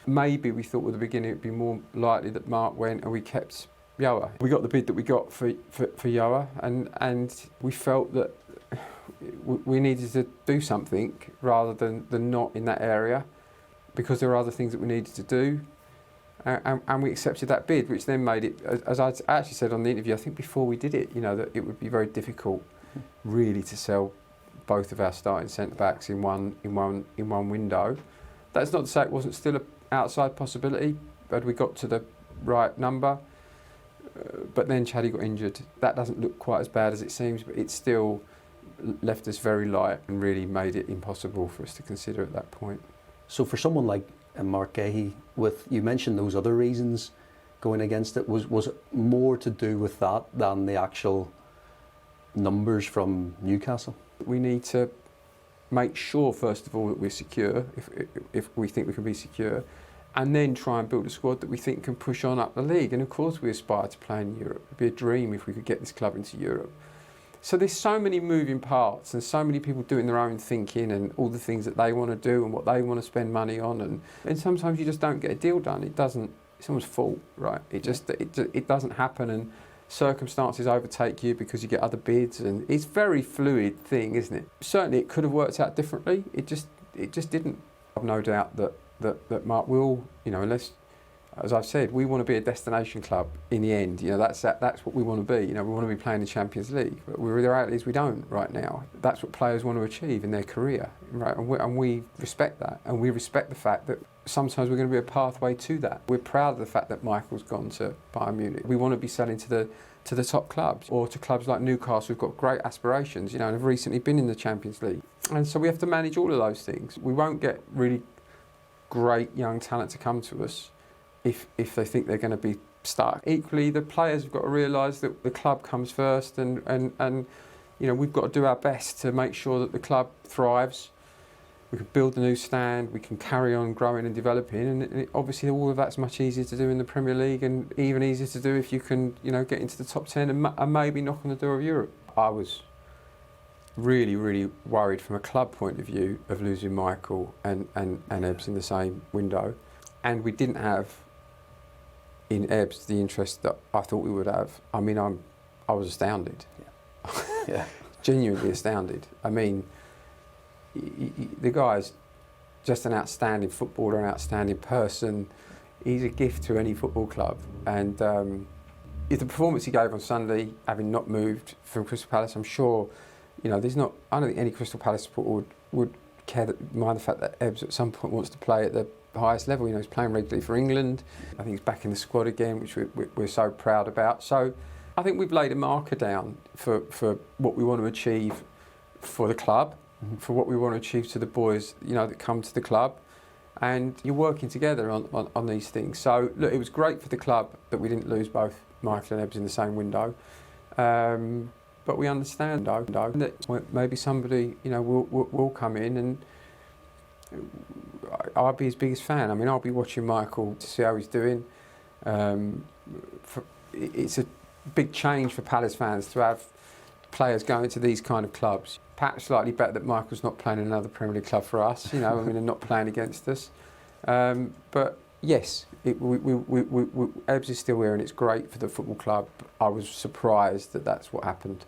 Maybe we thought at the beginning it'd be more likely that Marc went and we kept Joa. We got the bid that we got for Joa, and we felt that we needed to do something rather than not in that area, because there were other things that we needed to do. And we accepted that bid, which then made it, as I actually said on the interview, I think before we did it, that it would be very difficult, really, to sell both of our starting centre backs in one window. That's not to say it wasn't still an outside possibility, but we got to the right number. But then Chaddy got injured. That doesn't look quite as bad as it seems, but it still left us very light and really made it impossible for us to consider at that point. So for someone like Marc Guehi, you mentioned those other reasons going against it, was it more to do with that than the actual numbers from Newcastle? We need to make sure, first of all, that we're secure, if we think we can be secure, and then try and build a squad that we think can push on up the league. And of course we aspire to play in Europe. It'd be a dream if we could get this club into Europe. So there's so many moving parts and so many people doing their own thinking and all the things that they want to do and what they want to spend money on, and sometimes you just don't get a deal done. It's someone's fault, right? It doesn't happen, and circumstances overtake you because you get other bids, and it's a very fluid thing, isn't it? Certainly it could have worked out differently. It just didn't. I've no doubt that Marc will, unless, as I've said, we want to be a destination club in the end. That's what we want to be. We want to be playing the Champions League. But the reality is we don't right now. That's what players want to achieve in their career, right? And we respect that, and we respect the fact that sometimes we're going to be a pathway to that. We're proud of the fact that Michael's gone to Bayern Munich. We want to be selling to the top clubs, or to clubs like Newcastle who've got great aspirations, and have recently been in the Champions League. And so we have to manage all of those things. We won't get really great young talent to come to us if they think they're going to be stuck. Equally, the players have got to realise that the club comes first, and we've got to do our best to make sure that the club thrives. We can build the new stand, we can carry on growing and developing, and obviously all of that's much easier to do in the Premier League, and even easier to do if you can get into the top 10 and maybe knock on the door of Europe. I was really, really worried from a club point of view of losing Michael and Ebbs in the same window, and we didn't have in Ebbs the interest that I thought we would have. I mean, I was astounded. Yeah. Genuinely astounded. I mean, the guy's just an outstanding footballer, an outstanding person. He's a gift to any football club, and the performance he gave on Sunday, having not moved from Crystal Palace, I'm sure, I don't think any Crystal Palace supporter would mind the fact that Ebbs at some point wants to play at the highest level. He's playing regularly for England. I think he's back in the squad again, which we're so proud about. So I think we've laid a marker down for what we want to achieve for the club, for what we want to achieve to the boys, that come to the club. And you're working together on these things. So look, it was great for the club that we didn't lose both Michael and Ebbs in the same window. But we understand that maybe somebody, will come in, and I'll be his biggest fan. I mean, I'll be watching Michael to see how he's doing. It's a big change for Palace fans to have players going to these kind of clubs. Perhaps slightly better that Michael's not playing in another Premier League club for us, and not playing against us. But yes, Ebbs is still here, and it's great for the football club. I was surprised that that's what happened.